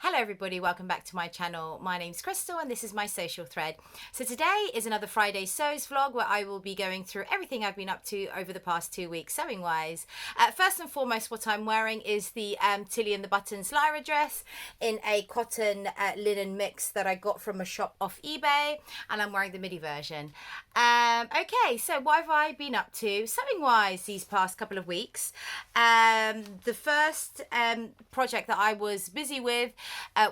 Hello everybody, welcome back to my channel. My name's Crystal and this is my social thread. So today is another Friday Sews vlog where I will be going through everything I've been up to over the past 2 weeks sewing wise. First and foremost, what I'm wearing is the Tilly and the Buttons Lyra dress in a cotton linen mix that I got from a shop off eBay, and I'm wearing the midi version. Okay, so what have I been up to sewing wise these past couple of weeks? The first project that I was busy with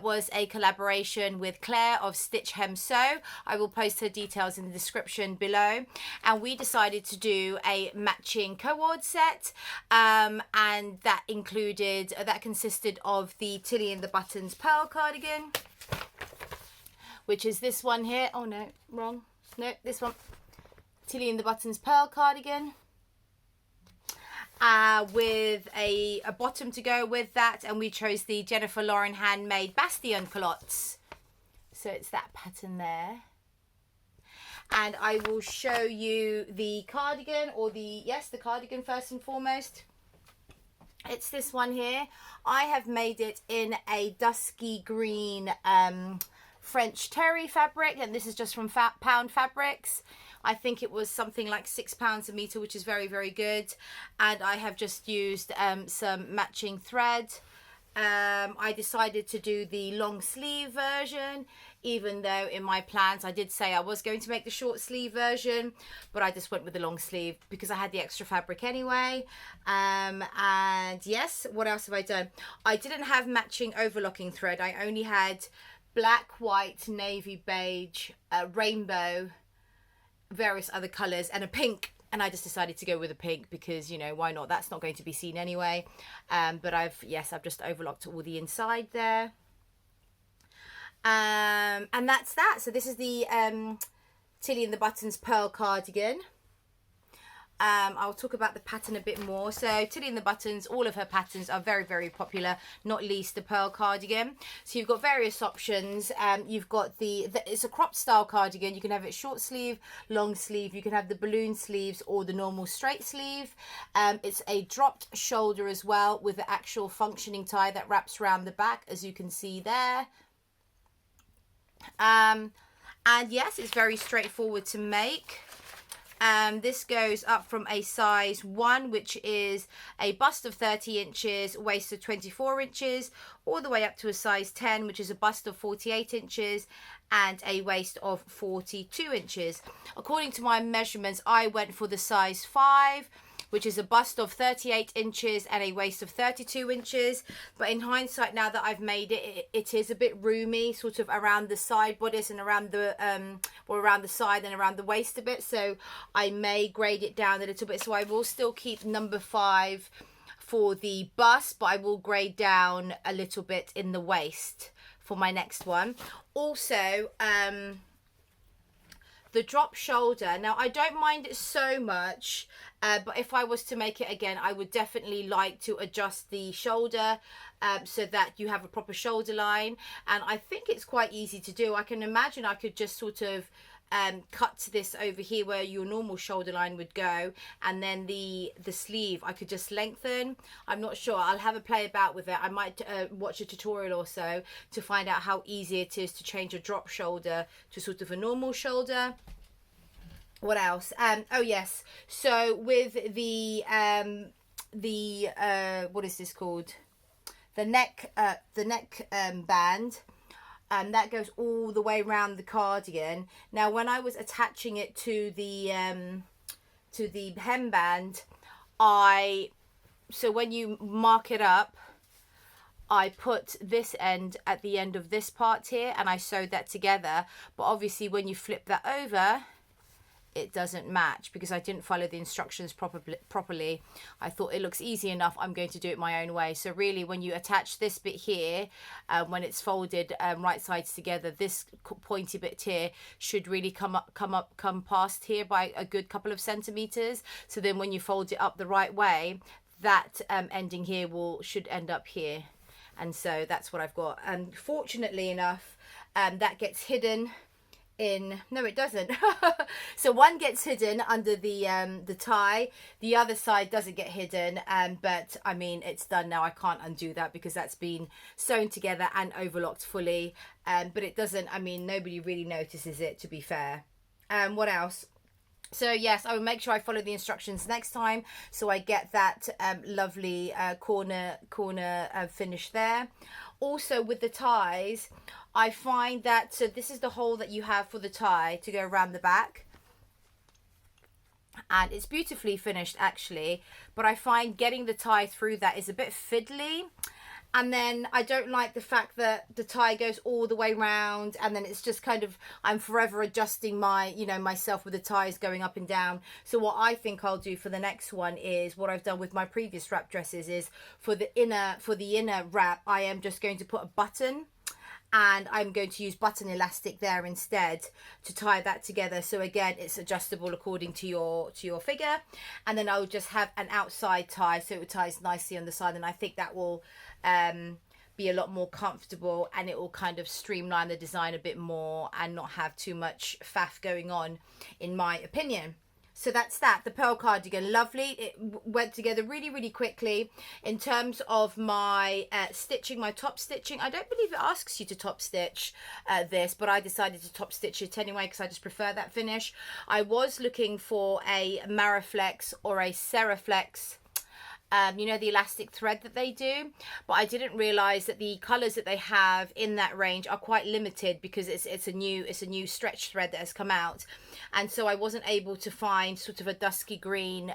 was a collaboration with Clare of Stitch Hem Sew. I will post her details in the description below. And we decided to do a matching cord set, and that consisted of the Tilly and the Buttons pearl cardigan, which is this one here. Oh no, wrong. No, this one. Tilly and the Buttons pearl cardigan. With a bottom to go with that, and we chose the Jennifer Lauren handmade Bastian culottes, so it's that pattern there. And I will show you the cardigan, or the cardigan first and foremost. It's this one here. I have made it in a dusky green French terry fabric, and this is just from Pound Fabrics. I think it was something like £6 a meter, which is very, very good. And I have just used some matching thread. I decided to do the long sleeve version, even though in my plans I did say I was going to make the short sleeve version, but I just went with the long sleeve because I had the extra fabric anyway. And yes, what else have I done? I didn't have matching overlocking thread. I only had black, white, navy, beige, rainbow, various other colors, and a pink, and I just decided to go with a pink because, you know, why not? That's not going to be seen anyway. But I've just overlocked all the inside there, and that's that. So this is the Tilly and the Buttons pearl cardigan. I'll talk about the pattern a bit more. So Tilly and the Buttons, all of her patterns are very, very popular, not least the pearl cardigan. So you've got various options. You've got it's a crop style cardigan. You can have it short sleeve, long sleeve. You can have the balloon sleeves or the normal straight sleeve. It's a dropped shoulder as well, with the actual functioning tie that wraps around the back, as you can see there. And yes, it's very straightforward to make. This goes up from a size 1, which is a bust of 30 inches, waist of 24 inches, all the way up to a size 10, which is a bust of 48 inches and a waist of 42 inches. According to my measurements, I went for the size 5, which is a bust of 38 inches and a waist of 32 inches. But in hindsight, now that I've made it, it is a bit roomy, sort of around the side bodice and around the around the side and around the waist a bit. So I may grade it down a little bit. So I will still keep number 5 for the bust, but I will grade down a little bit in the waist for my next one. Also, the drop shoulder, now I don't mind it so much, but if I was to make it again, I would definitely like to adjust the shoulder so that you have a proper shoulder line. And I think it's quite easy to do. I can imagine I could just sort of cut this over here where your normal shoulder line would go, and then the sleeve I could just lengthen. I'm not sure. I'll have a play about with it. I might watch a tutorial or so to find out how easy it is to change a drop shoulder to sort of a normal shoulder. What else? Oh yes, so with the what is this called, the neck band, and that goes all the way around the cardigan. Now when I was attaching it to the hemband, so when you mark it up, I put this end at the end of this part here and I sewed that together. But obviously when you flip that over, it doesn't match because I didn't follow the instructions properly. I thought it looks easy enough, I'm going to do it my own way. So really when you attach this bit here, when it's folded right sides together, this pointy bit here should really come past here by a good couple of centimeters. So then when you fold it up the right way, that ending here should end up here. And so that's what I've got. And fortunately enough, that gets hidden in, no it doesn't. So one gets hidden under the tie, the other side doesn't get hidden, but I mean it's done now. I can't undo that because that's been sewn together and overlocked fully, but it doesn't, I mean nobody really notices it, to be fair. What else? So yes, I will make sure I follow the instructions next time so I get that lovely corner finish there. Also with the ties, I find that, so this is the hole that you have for the tie to go around the back, and it's beautifully finished actually, but I find getting the tie through that is a bit fiddly. And then I don't like the fact that the tie goes all the way round, and then it's just kind of, I'm forever adjusting my, you know, myself with the ties going up and down. So what I think I'll do for the next one is what I've done with my previous wrap dresses is for the inner wrap, I am just going to put a button, and I'm going to use button elastic there instead to tie that together. So again, it's adjustable according to your figure. And then I'll just have an outside tie so it ties nicely on the side, and I think that will be a lot more comfortable, and it will kind of streamline the design a bit more and not have too much faff going on, in my opinion. So that's that, the pearl cardigan, lovely. It went together really, really quickly. In terms of my stitching, my top stitching, I don't believe it asks you to top stitch this, but I decided to top stitch it anyway because I just prefer that finish. I was looking for a Mariflex or a Seriflex, you know, the elastic thread that they do, but I didn't realize that the colors that they have in that range are quite limited because it's a new stretch thread that has come out, and so I wasn't able to find sort of a dusky green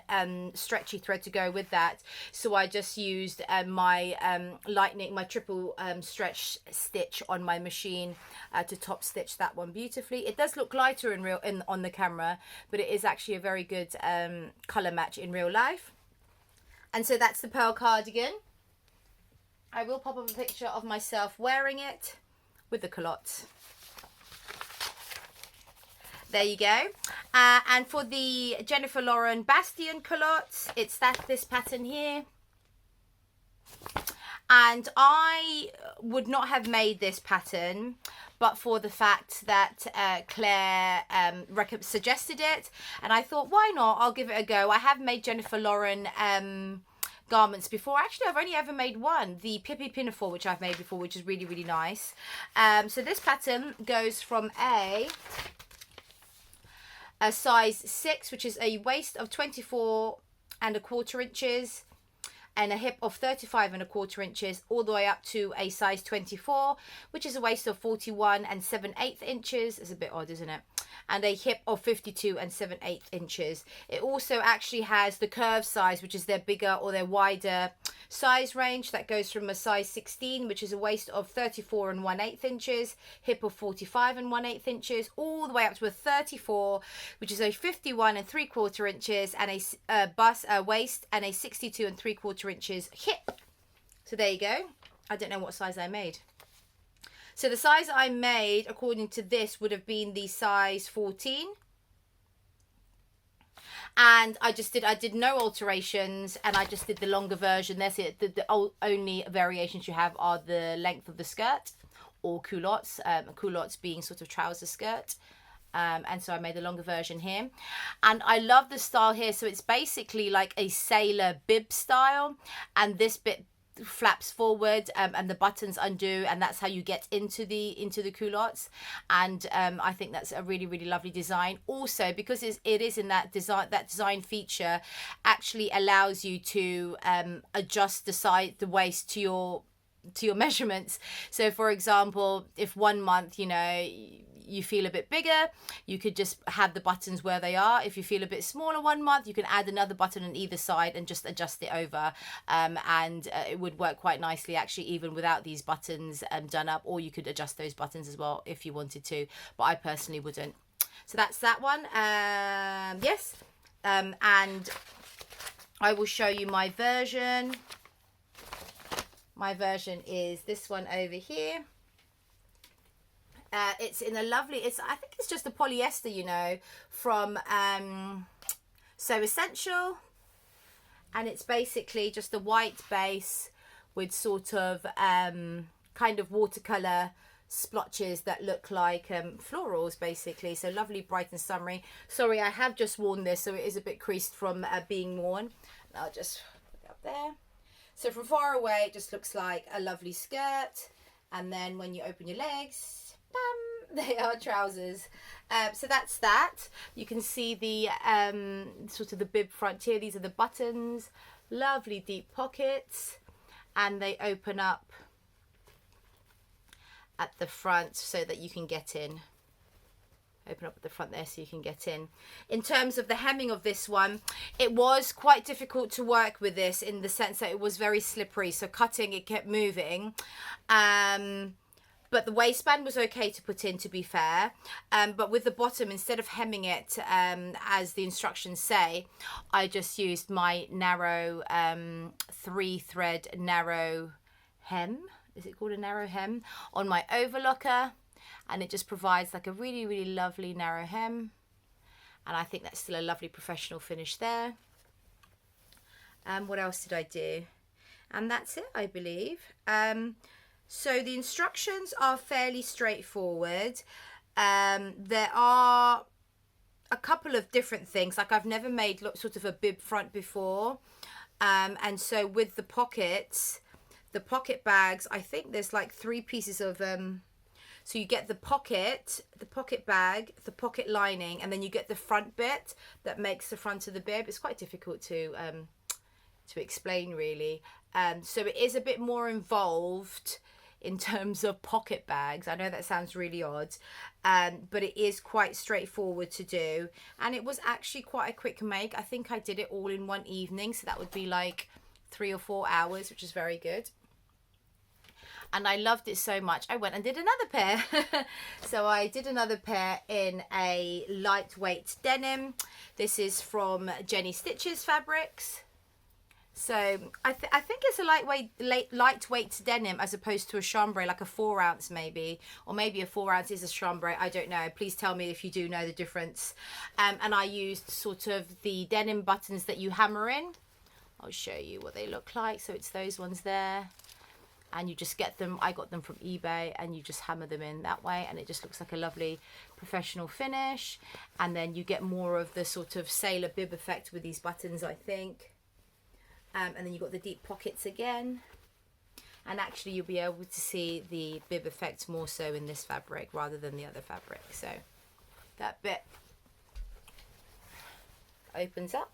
stretchy thread to go with that. So I just used my lightning, my triple stretch stitch on my machine to top stitch that one beautifully. It does look lighter on the camera, but it is actually a very good color match in real life. And so that's the pearl cardigan. I will pop up a picture of myself wearing it with the culottes. There you go. And for the Jennifer Lauren Bastian culottes, it's this pattern here. And I would not have made this pattern but for the fact that Claire suggested it, and I thought, why not? I'll give it a go. I have made Jennifer Lauren garments before. Actually, I've only ever made one, the Pippy Pinafore, which I've made before, which is really, really nice. So this pattern goes from a size 6, which is a waist of 24¼ inches, and a hip of 35¼ inches, all the way up to a size 24, which is a waist of 41�7/8 inches. It's a bit odd, isn't it? And a hip of 52�7/8 inches. It also actually has the curve size, which is their bigger or their wider size range. That goes from a size 16, which is a waist of 34⅛ inches, hip of 45⅛ inches, all the way up to a 34, which is a 51�¾ inches, and a waist, and a 62�¾ inches hip. So there you go. I don't know what size I made. So the size I made, according to this, would have been the size 14. And I did no alterations, and I just did the longer version. That's it. The only variations you have are the length of the skirt, or culottes, culottes being sort of trouser skirt. And so I made the longer version here, and I love the style here. So it's basically like a sailor bib style, and this bit flaps forward, and the buttons undo, and that's how you get into the culottes. And I think that's a really, really lovely design. Also, because it is in that design feature actually allows you to adjust the waist to your measurements. So for example, if one month, you know, you feel a bit bigger, you could just have the buttons where they are. If you feel a bit smaller one month, you can add another button on either side and just adjust it over, and it would work quite nicely actually, even without these buttons done up. Or you could adjust those buttons as well if you wanted to, but I personally wouldn't. So that's that one. Yes, and I will show you my version. My version is this one over here. It's in a lovely, I think it's just a polyester, you know, from So Essential, and it's basically just a white base with sort of kind of watercolor splotches that look like florals basically. So lovely, bright and summery. Sorry, I have just worn this, so it is a bit creased from being worn. I'll just put it up there. So from far away it just looks like a lovely skirt, and then when you open your legs, bam, they are trousers. So that's that. You can see the sort of the bib front here. These are the buttons, lovely deep pockets, and they open up at the front so that you can get in. Open up at the front there so you can get in. In terms of the hemming of this one, it was quite difficult to work with this in the sense that it was very slippery, so cutting it kept moving. But the waistband was okay to put in, to be fair. But with the bottom, instead of hemming it as the instructions say, I just used my narrow 3-thread narrow hem. Is it called a narrow hem? On my overlocker, and it just provides like a really, really lovely narrow hem, and I think that's still a lovely professional finish there. What else did I do? And that's it, I believe. So the instructions are fairly straightforward. There are a couple of different things, like I've never made sort of a bib front before, and so with the pockets, the pocket bags, I think there's like 3 pieces of so you get the pocket bag, the pocket lining, and then you get the front bit that makes the front of the bib. It's quite difficult to explain, really. So it is a bit more involved in terms of pocket bags. I know that sounds really odd, but it is quite straightforward to do, and it was actually quite a quick make. I think I did it all in one evening, so that would be like 3 or 4 hours, which is very good. And I loved it so much, I went and did another pair. So I did another pair in a lightweight denim. This is from Jenny Stitches Fabrics. So I think it's a lightweight denim as opposed to a chambray, like a 4 ounce maybe, or maybe a 4 ounce is a chambray. I don't know. Please tell me if you do know the difference. And I used sort of the denim buttons that you hammer in. I'll show you what they look like. So it's those ones there. And you just get them, I got them from eBay, and you just hammer them in that way, and it just looks like a lovely professional finish. And then you get more of the sort of sailor bib effect with these buttons, I think. And then you've got the deep pockets again, and actually you'll be able to see the bib effect more so in this fabric rather than the other fabric. So that bit opens up,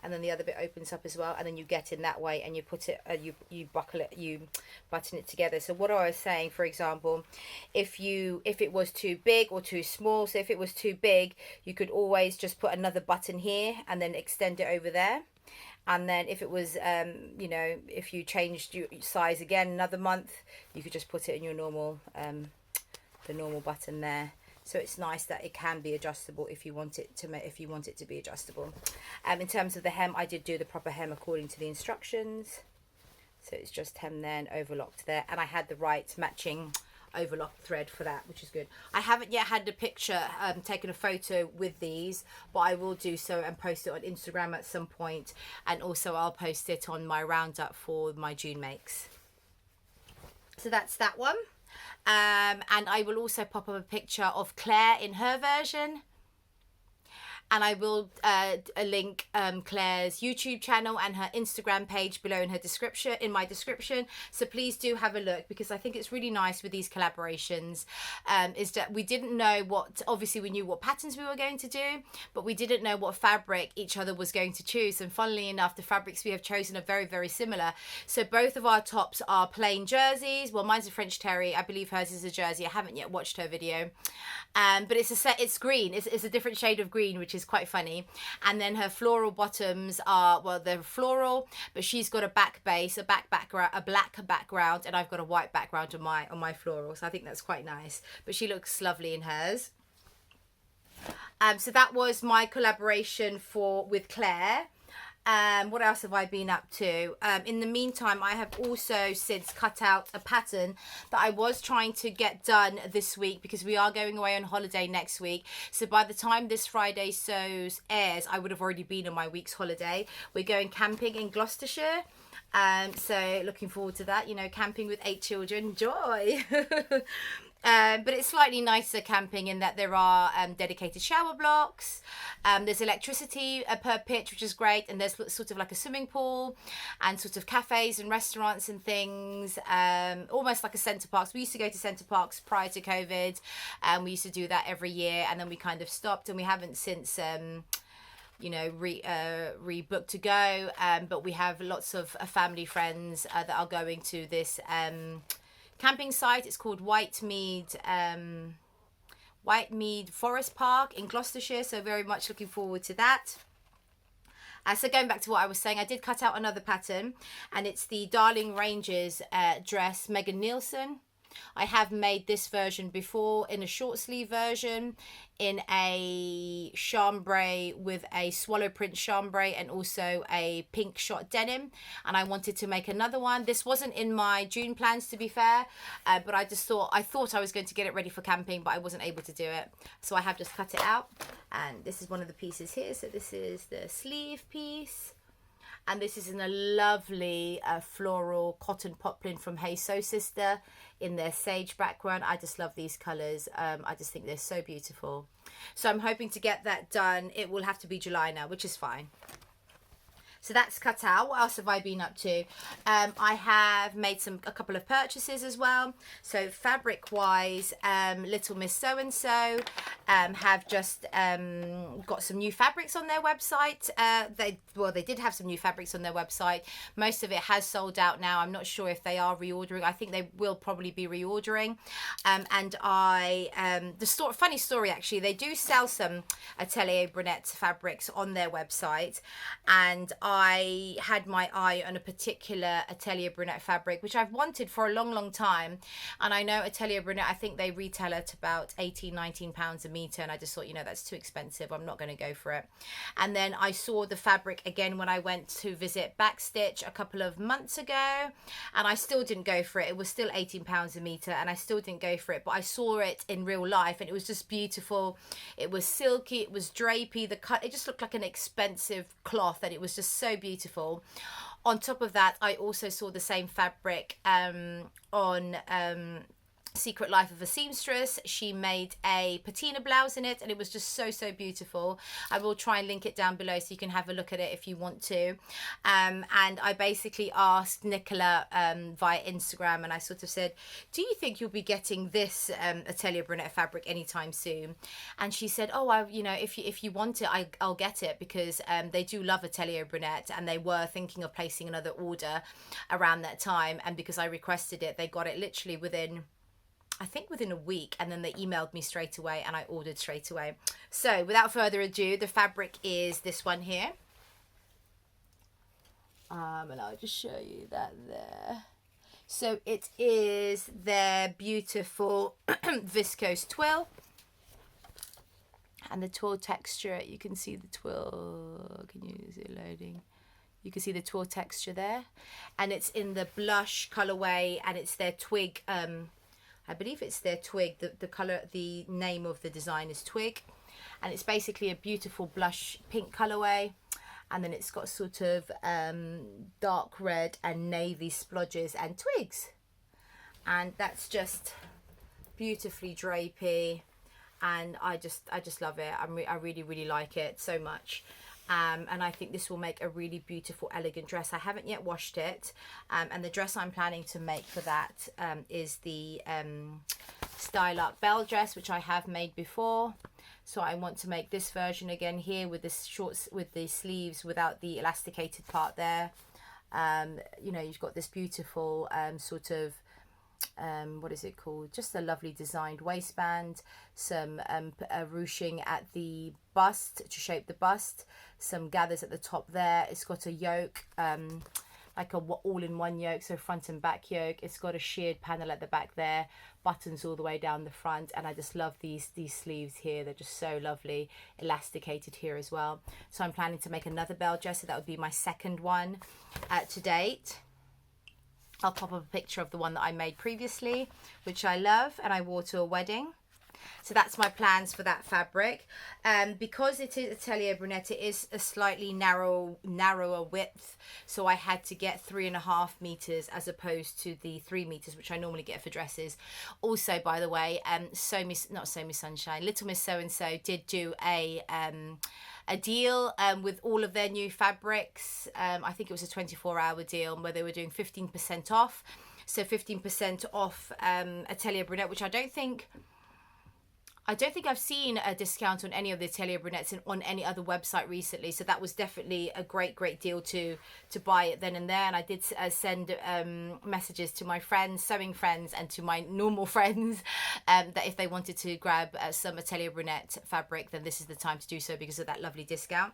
and then the other bit opens up as well, and then you get in that way, and you put it, you buckle it, you button it together. So what I was saying, for example, if it was too big or too small, so if it was too big, you could always just put another button here and then extend it over there. And then if it was, you know, if you changed your size again another month, you could just put it in your normal, the normal button there. So it's nice that it can be adjustable if you want it to be adjustable. In terms of the hem, I did do the proper hem according to the instructions. So it's just hem there and overlocked there, and I had the right matching overlock thread for that, which is good. I haven't yet had the picture taken a photo with these, but I will do so and post it on Instagram at some point, and also I'll post it on my roundup for my June makes. So that's that one. And I will also pop up a picture of Clare in her version, and I will link Clare's YouTube channel and her Instagram page below in her description, in my description. So please do have a look, because I think it's really nice with these collaborations, is that we didn't know what, obviously we knew what patterns we were going to do, but we didn't know what fabric each other was going to choose. And funnily enough, the fabrics we have chosen are very, very similar. So both of our tops are plain jerseys. Well, mine's a French terry. I believe hers is a jersey. I haven't yet watched her video. But it's green. It's a different shade of green, which is quite funny. And then her floral bottoms are, well, they're floral, but she's got a back base, a black background, and I've got a white background on my floral. So I think that's quite nice. But she looks lovely in hers. So that was my collaboration with Clare. What else have I been up to? In the meantime, I have also since cut out a pattern that I was trying to get done this week, because we are going away on holiday next week. So by the time this Friday Sews airs, I would have already been on my week's holiday. We're going camping in Gloucestershire. So looking forward to that, you know, camping with 8 children, joy. But it's slightly nicer camping in that there are dedicated shower blocks. There's electricity per pitch, which is great. And there's sort of like a swimming pool and sort of cafes and restaurants and things. Almost like a centre parks. We used to go to centre parks prior to COVID. We used to do that every year. And then we kind of stopped, and we haven't since... you know, rebooked to go, but we have lots of family friends that are going to this camping site. It's called Whitemead Forest Park in Gloucestershire, so very much looking forward to that. So going back to what I was saying, I did cut out another pattern, and it's the Darling Ranges dress, Megan Nielsen. I have made this version before in a short sleeve version, in a chambray with a swallow print chambray and also a pink shot denim, and I wanted to make another one. This wasn't in my June plans, to be fair, but I thought I was going to get it ready for camping, but I wasn't able to do it, so I have just cut it out. And this is one of the pieces here. So this is the sleeve piece. And this is in a lovely floral cotton poplin from Hey Sew Sister in their sage background. I just love these colours. I just think they're so beautiful. So I'm hoping to get that done. It will have to be July now, which is fine. So that's cut out. What else have I been up to? I have made a couple of purchases as well. So fabric wise, Little Miss So and So have just got some new fabrics on their website. They did have some new fabrics on their website. Most of it has sold out now. I'm not sure if they are reordering. I think they will probably be reordering. And funny story actually, they do sell some Atelier Brunette fabrics on their website, and I had my eye on a particular Atelier Brunette fabric, which I've wanted for a long, long time. And I know Atelier Brunette, I think they retail at about £18-19 a metre. And I just thought, you know, that's too expensive. I'm not going to go for it. And then I saw the fabric again when I went to visit Backstitch a couple of months ago. And I still didn't go for it. It was still £18 a metre, and I still didn't go for it. But I saw it in real life, and it was just beautiful. It was silky. It was drapey. It just looked like an expensive cloth, and it was just so beautiful. On top of that, I also saw the same fabric on Secret Life of a Seamstress. She made a patina blouse in it, and it was just so beautiful. I will try and link it down below so you can have a look at it if you want to. And I basically asked Nicola via Instagram, and I sort of said, do you think you'll be getting this Atelier Brunette fabric anytime soon? And she said, oh, if you want it, I'll get it, because they do love Atelier Brunette, and they were thinking of placing another order around that time. And because I requested it, they got it literally within a week, and then they emailed me straight away, and I ordered straight away. So without further ado, the fabric is this one here, and I'll just show you that there. So it is their beautiful viscose twill, and the twill texture, you can see the twill, is it loading? You can see the twill texture there, and it's in the blush colorway, and it's their twig, I believe it's their twig. The color, the name of the design is Twig, and it's basically a beautiful blush pink colorway, and then it's got sort of dark red and navy splodges and twigs, and that's just beautifully drapey, and I just love it. I really like it so much. And I think this will make a really beautiful, elegant dress. I haven't yet washed it, and the dress I'm planning to make for that is the Styluk bell dress, which I have made before. So I want to make this version again here with this with the sleeves without the elasticated part there. You know, you've got this beautiful sort of what is it called, just a lovely designed waistband, some ruching at the bust to shape the bust, some gathers at the top there. It's got a yoke, like a all-in-one yoke, so front and back yoke. It's got a sheared panel at the back there, buttons all the way down the front, and I just love these sleeves here. They're just so lovely, elasticated here as well. So I'm planning to make another bell dress, so that would be my second one to date. I'll pop up a picture of the one that I made previously, which I love and I wore to a wedding. So that's my plans for that fabric. Because it is Atelier Brunette, it is a slightly narrower width. So I had to get 3.5 meters as opposed to the 3 meters, which I normally get for dresses. Also, by the way, not So Miss Sunshine, Little Miss So and So did do a deal with all of their new fabrics. I think it was a 24-hour deal where they were doing 15% off. So 15% off Atelier Brunette, which I don't think I've seen a discount on any of the Atelier Brunettes and on any other website recently. So that was definitely a great deal to buy it then and there. And I did send messages to my friends, sewing friends, and to my normal friends that if they wanted to grab some Atelier Brunette fabric, then this is the time to do so because of that lovely discount.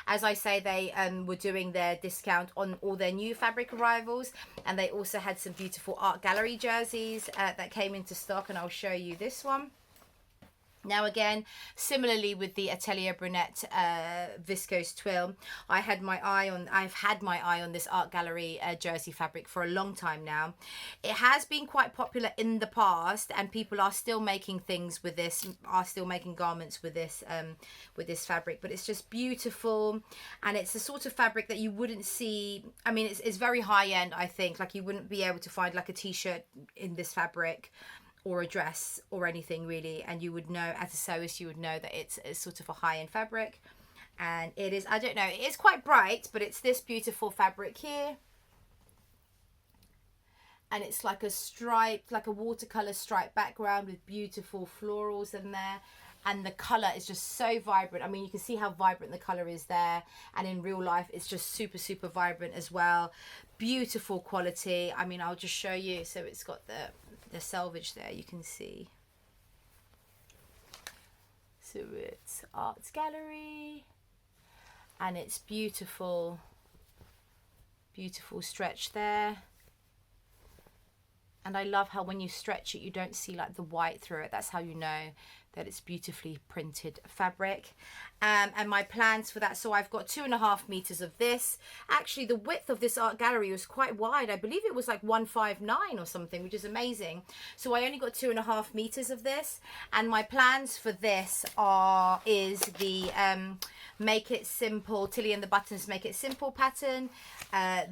As I say, they were doing their discount on all their new fabric arrivals, and they also had some beautiful art gallery jerseys that came into stock, and I'll show you this one. Now again, similarly with the Atelier Brunette viscose twill, I've had my eye on this art gallery jersey fabric for a long time now. It has been quite popular in the past, and people are still making things with this, are still making garments with this fabric, but it's just beautiful, and it's the sort of fabric that you wouldn't see. I mean, it's very high end, I think. Like, you wouldn't be able to find like a t-shirt in this fabric, or a dress or anything really, and you would know, as a sewist, you would know that it's sort of a high-end fabric. And it is, I don't know, it is quite bright, but it's this beautiful fabric here, and it's like a striped, like a watercolor striped background with beautiful florals in there, and the color is just so vibrant. I mean, you can see how vibrant the color is there, and in real life it's just super vibrant as well. Beautiful quality. I mean, I'll just show you. So it's got the selvage there, you can see. So it's Arts Gallery, and it's beautiful stretch there. And I love how when you stretch it, you don't see like the white through it. That's how you know that it's beautifully printed fabric. And my plans for that, so I've got 2.5 meters of this. Actually, the width of this art gallery was quite wide. I believe it was like 159 or something, which is amazing. So I only got 2.5 meters of this. And my plans for this is the Make It Simple, Tilly and the Buttons Make It Simple pattern,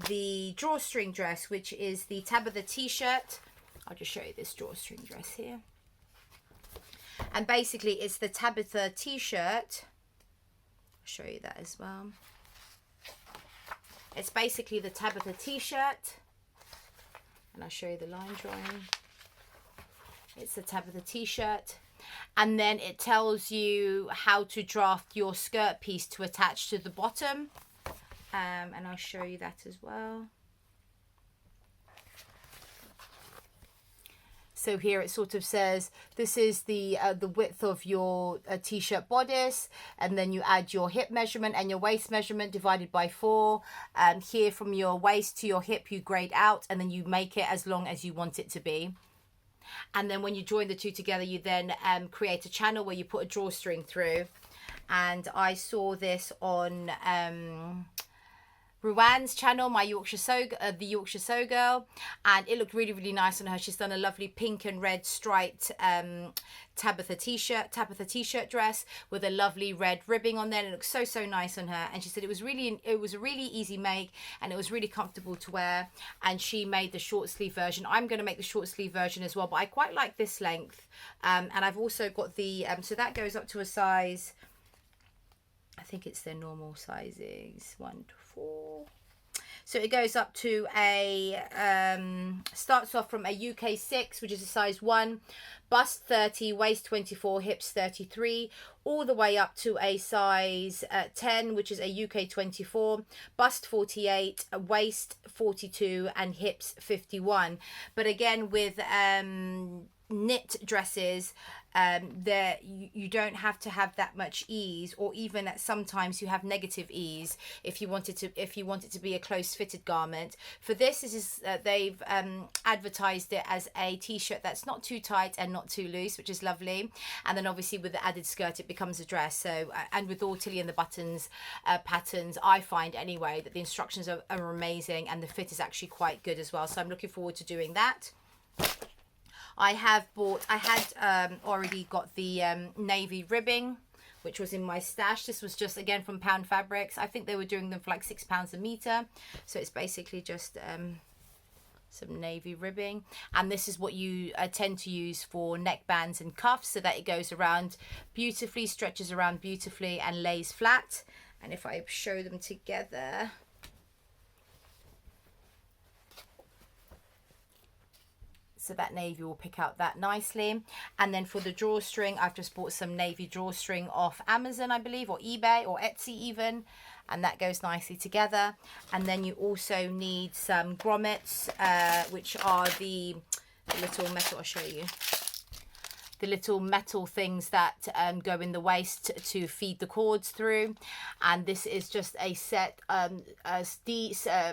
the Drawstring Dress, which is the Tabitha t-shirt. I'll just show you this drawstring dress here. And basically it's the Tabitha t-shirt. I'll show you that as well. It's basically the Tabitha t-shirt, and I'll show you the line drawing. It's the Tabitha t-shirt, and then it tells you how to draft your skirt piece to attach to the bottom, and I'll show you that as well. So here it sort of says this is the width of your t-shirt bodice, and then you add your hip measurement and your waist measurement divided by 4. Here from your waist to your hip you grade out, and then you make it as long as you want it to be. And then when you join the two together, you then create a channel where you put a drawstring through. And I saw this on Ruan's channel, my Yorkshire the Yorkshire Sew Girl, and it looked really nice on her. She's done a lovely pink and red striped Tabitha t-shirt dress with a lovely red ribbing on there, and it looks so nice on her. And she said it was a really easy make, and it was really comfortable to wear. And she made the short sleeve version. I'm going to make the short sleeve version as well, but I quite like this length. And I've also got the so that goes up to a size, I think it's their normal sizings, 1 to 4. So it goes up to a, starts off from a UK 6, which is a size 1, bust 30, waist 24, hips 33, all the way up to a size 10, which is a UK 24, bust 48, waist 42, and hips 51. But again, with knit dresses, there you don't have to have that much ease, or even at sometimes you have negative ease if you want it to be a close fitted garment. For this is they've advertised it as a t-shirt that's not too tight and not too loose, which is lovely. And then obviously with the added skirt it becomes a dress. So and with all Tilly and the Buttons patterns, I find anyway that the instructions are amazing, and the fit is actually quite good as well. So I'm looking forward to doing that. I had already got the navy ribbing, which was in my stash. This was just, again, from Pound Fabrics. I think they were doing them for like £6 a meter. So it's basically just some navy ribbing. And this is what you tend to use for neckbands and cuffs, so that it goes around beautifully, stretches around beautifully, and lays flat. And if I show them together, so that navy will pick out that nicely. And then for the drawstring, I've just bought some navy drawstring off Amazon, I believe, or eBay, or Etsy even, and that goes nicely together. And then you also need some grommets, which are the little metal, I'll show you, the little metal things that go in the waist to feed the cords through. And this is just a set,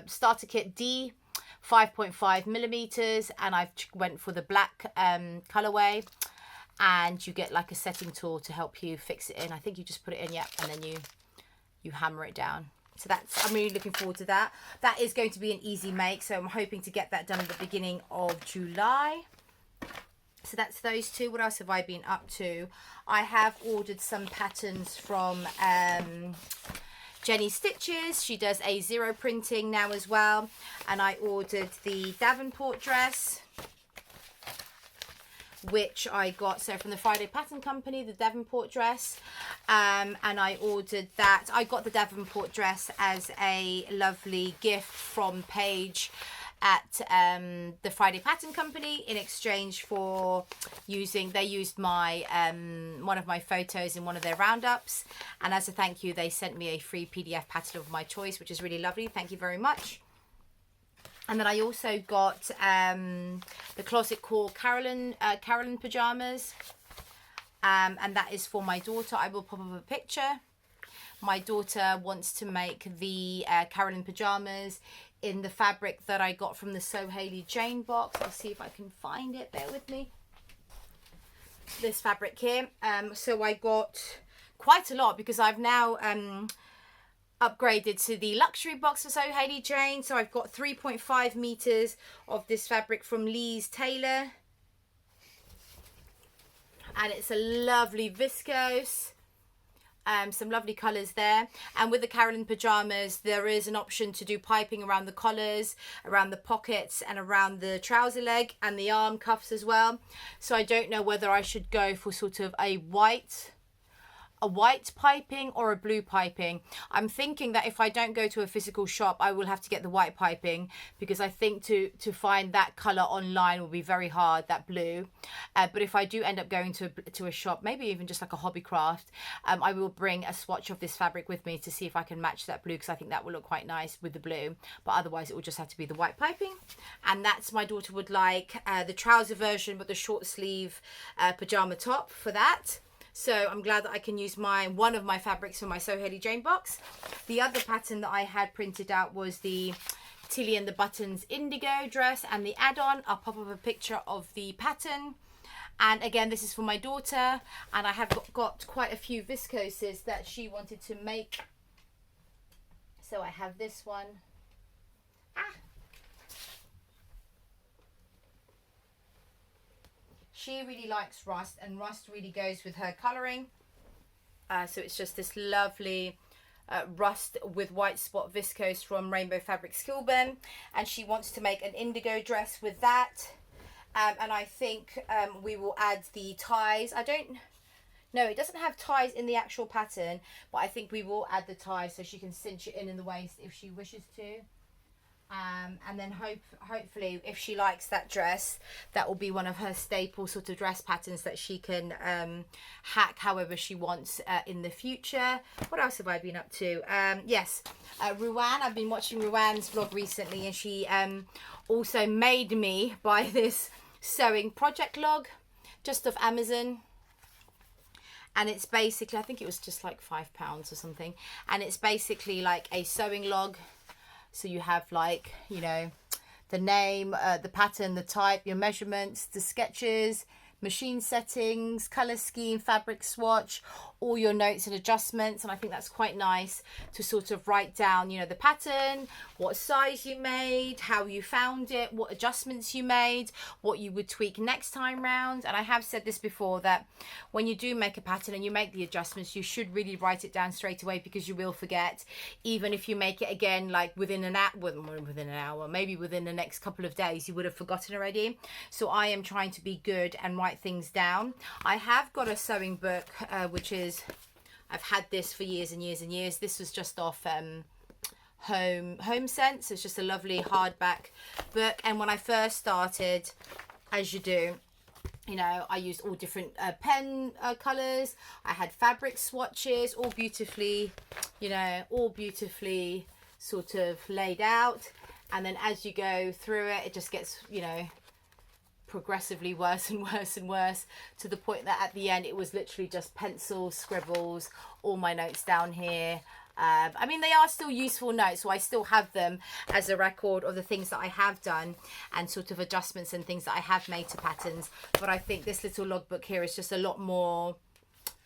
starter kit D, 5.5 millimeters, and I've went for the black colorway, and you get like a setting tool to help you fix it in. I think you just put it in, yeah, and then you hammer it down. So that's, I'm really looking forward to that. That is going to be an easy make, so I'm hoping to get that done at the beginning of July. So that's those two. What else have I been up to? I have ordered some patterns from Jenny Stitches. She does a zero printing now as well, and I ordered the Davenport dress, which I got from the Friday Pattern Company, the Davenport dress, and I ordered that. I got the Davenport dress as a lovely gift from Paige at the Friday Pattern Company, in exchange for they used my one of my photos in one of their roundups, and as a thank you they sent me a free PDF pattern of my choice, which is really lovely. Thank you very much. And then I also got the Closet Core Carolyn pajamas, and that is for my daughter. I will pop up a picture. My daughter wants to make the Carolyn pajamas in the fabric that I got from the So Hailey Jane box. I'll see if I can find it, bear with me. This fabric here. So I got quite a lot, because I've now upgraded to the luxury box for So Hailey Jane. So I've got 3.5 meters of this fabric from Lee's Tailor, and it's a lovely viscose. Some lovely colours there. And with the Carolyn pajamas, there is an option to do piping around the collars, around the pockets, and around the trouser leg and the arm cuffs as well. So I don't know whether I should go for sort of a white piping or a blue piping. I'm thinking that if I don't go to a physical shop, I will have to get the white piping, because I think to find that colour online will be very hard, that blue. But if I do end up going to a shop, maybe even just like a Hobbycraft, I will bring a swatch of this fabric with me to see if I can match that blue, because I think that will look quite nice with the blue. But otherwise it will just have to be the white piping. And that's, my daughter would like the trouser version, but the short sleeve pajama top for that. So I'm glad that I can use one of my fabrics for my So Hailey Jane box. The other pattern that I had printed out was the Tilly and the Buttons indigo dress and the add-on. I'll pop up a picture of the pattern. And again, this is for my daughter, and I have got quite a few viscoses that she wanted to make. So I have this one. She really likes rust, and rust really goes with her colouring. So it's just this lovely rust with white spot viscose from Rainbow Fabrics Kilburn, and she wants to make an indigo dress with that. And I think we will add the ties. No, it doesn't have ties in the actual pattern, but I think we will add the ties so she can cinch it in the waist if she wishes to. And then hopefully, if she likes that dress, that will be one of her staple sort of dress patterns that she can hack however she wants in the future. What else have I been up to? Yes, Ruan. I've been watching Ruan's vlog recently, and she also made me buy this sewing project log just off Amazon. And it's basically, I think it was just like £5 or something. And it's basically like a sewing log. So you have, like, you know, the name, the pattern, the type, your measurements, the sketches, machine settings, color scheme, fabric swatch, all your notes and adjustments, and I think that's quite nice to sort of write down, you know, the pattern, what size you made, how you found it, what adjustments you made, what you would tweak next time round. And I have said this before, that when you do make a pattern and you make the adjustments, you should really write it down straight away, because you will forget, even if you make it again like within an hour, maybe within the next couple of days, you would have forgotten already. So I am trying to be good and write things down. I have got a sewing book, which is, I've had this for years and years and years. This was just off Home Sense. It's just a lovely hardback book. And when I first started, as you do, you know, I used all different pen colours. I had fabric swatches, all beautifully, you know, all beautifully sort of laid out. And then as you go through it, it just gets, you know, progressively worse and worse and worse, to the point that at the end it was literally just pencils, scribbles, all my notes down here. I mean, they are still useful notes, so I still have them as a record of the things that I have done and sort of adjustments and things that I have made to patterns. But I think this little logbook here is just a lot more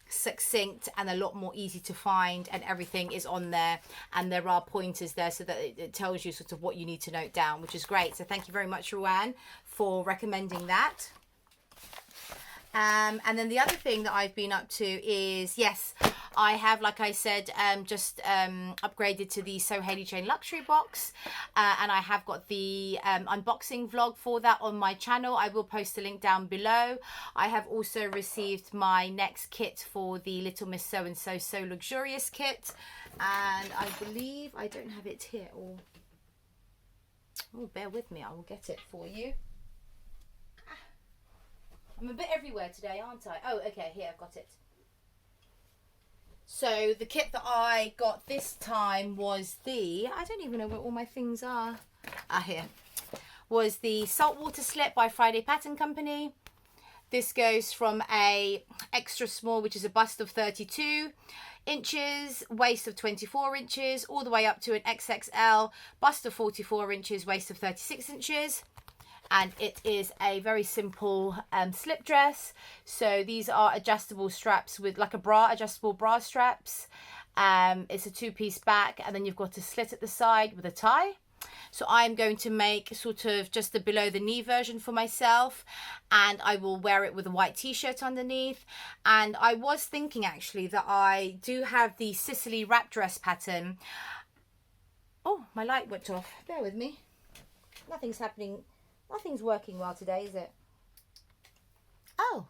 succinct and a lot more easy to find, and everything is on there, and there are pointers there so that it tells you sort of what you need to note down, which is great. So thank you very much, Ruan, for recommending that. And then the other thing that I've been up to is, yes, I have, like I said, just upgraded to the So Hayley Jane luxury box, and I have got the unboxing vlog for that on my channel. I will post a link down below. I have also received my next kit for the Little Miss So and So So Luxurious kit, and I believe I don't have it here. Oh, bear with me, I will get it for you. I'm a bit everywhere today, aren't I? Oh, okay, here, I've got it. So the kit that I got this time was the, I don't even know where all my things are. Here. Was the Saltwater Slip by Friday Pattern Company. This goes from a extra small, which is a bust of 32 inches, waist of 24 inches, all the way up to an XXL, bust of 44 inches, waist of 36 inches. And it is a very simple slip dress. So these are adjustable straps with like a bra, adjustable bra straps. It's a two-piece back, and then you've got a slit at the side with a tie. So I'm going to make sort of just the below the knee version for myself, and I will wear it with a white t-shirt underneath. And I was thinking actually that I do have the Sicily wrap dress pattern. Oh, my light went off. Bear with me. Nothing's happening. Nothing's working well today, is it? Oh.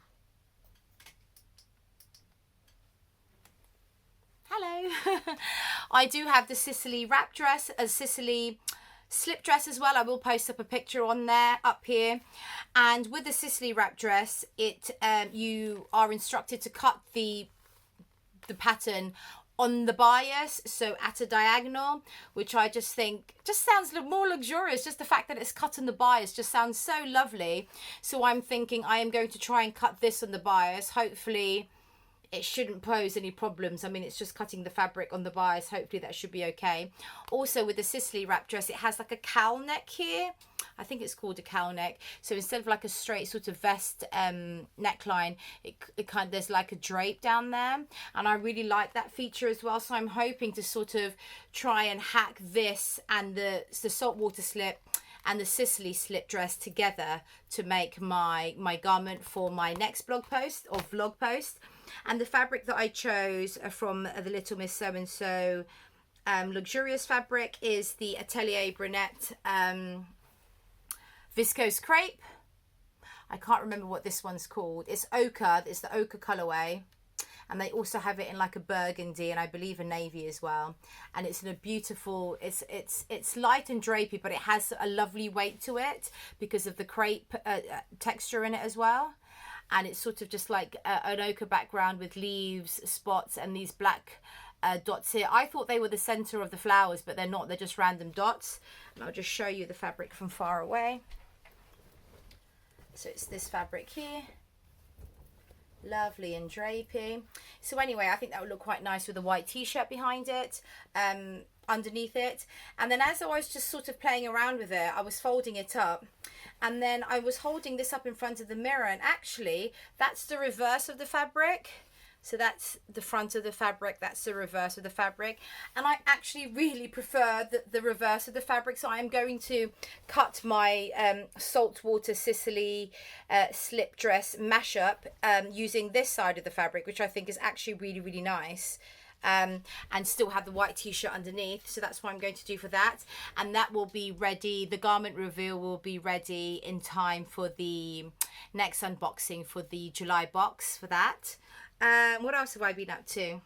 Hello. I do have the Sicily wrap dress, a Sicily slip dress as well. I will post up a picture on there up here. And with the Sicily wrap dress, it you are instructed to cut the pattern on the bias, so at a diagonal, which I just think just sounds more luxurious. Just the fact that it's cut on the bias just sounds so lovely. So I'm thinking I am going to try and cut this on the bias. Hopefully it shouldn't pose any problems. I mean, it's just cutting the fabric on the bias. Hopefully that should be okay. Also with the Sicily wrap dress, it has like a cowl neck here. I think it's called a cowl neck. So instead of like a straight sort of vest neckline, it kind of, there's like a drape down there. And I really like that feature as well. So I'm hoping to sort of try and hack this and the saltwater slip and the Sicily slip dress together to make my garment for my next blog post or vlog post. And the fabric that I chose from the Little Miss So and So luxurious fabric is the Atelier Brunette viscose crepe. I can't remember what this one's called. It's ochre. It's the ochre colorway, and they also have it in like a burgundy and I believe a navy as well. And it's in a beautiful, it's light and drapey, but it has a lovely weight to it because of the crepe texture in it as well. And it's sort of just like an ochre background with leaves, spots, and these black dots here. I thought they were the center of the flowers, but they're not. They're just random dots. And I'll just show you the fabric from far away. So it's this fabric here. Lovely and drapey. So anyway, I think that would look quite nice with a white t-shirt behind it, underneath it. And then as I was just sort of playing around with it, I was folding it up. And then I was holding this up in front of the mirror, and actually that's the reverse of the fabric. So that's the front of the fabric, that's the reverse of the fabric. And I actually really prefer the reverse of the fabric. So I am going to cut my saltwater Sicily slip dress mashup using this side of the fabric, which I think is actually really, really nice. And still have the white t-shirt underneath, so that's what I'm going to do for that, and that will be ready. The garment reveal will be ready in time for the next unboxing for the July box for that. What else have I been up to?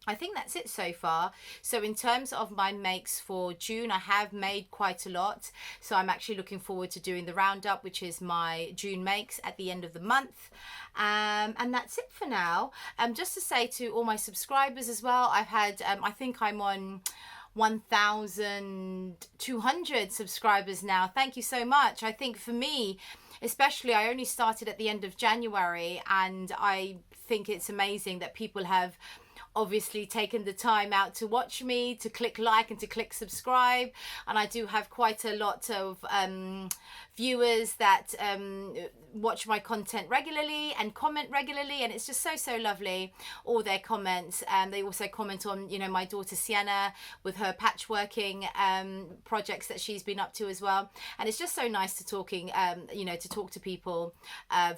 I think that's it so far. So in terms of my makes for June, I have made quite a lot. So I'm actually looking forward to doing the roundup, which is my June makes at the end of the month. And that's it for now. Just to say to all my subscribers as well, I've had, I think I'm on 1,200 subscribers now. Thank you so much. I think for me, especially, I only started at the end of January, and I think it's amazing that people have obviously taken the time out to watch me, to click like and to click subscribe. And I do have quite a lot of viewers that watch my content regularly and comment regularly, and it's just so lovely, all their comments. They also comment on, you know, my daughter Sienna with her patchworking projects that she's been up to as well, and it's just so nice to talking you know, to talk to people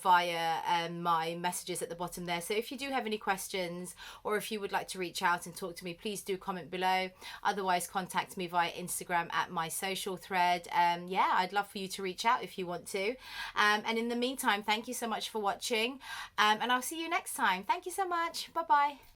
via my messages at the bottom there. So if you do have any questions, or if you would like to reach out and talk to me, please do comment below. Otherwise, contact me via Instagram at my social thread. Yeah, I'd love for you to reach out if you want to. And in the meantime, thank you so much for watching, and I'll see you next time. Thank you so much. Bye bye.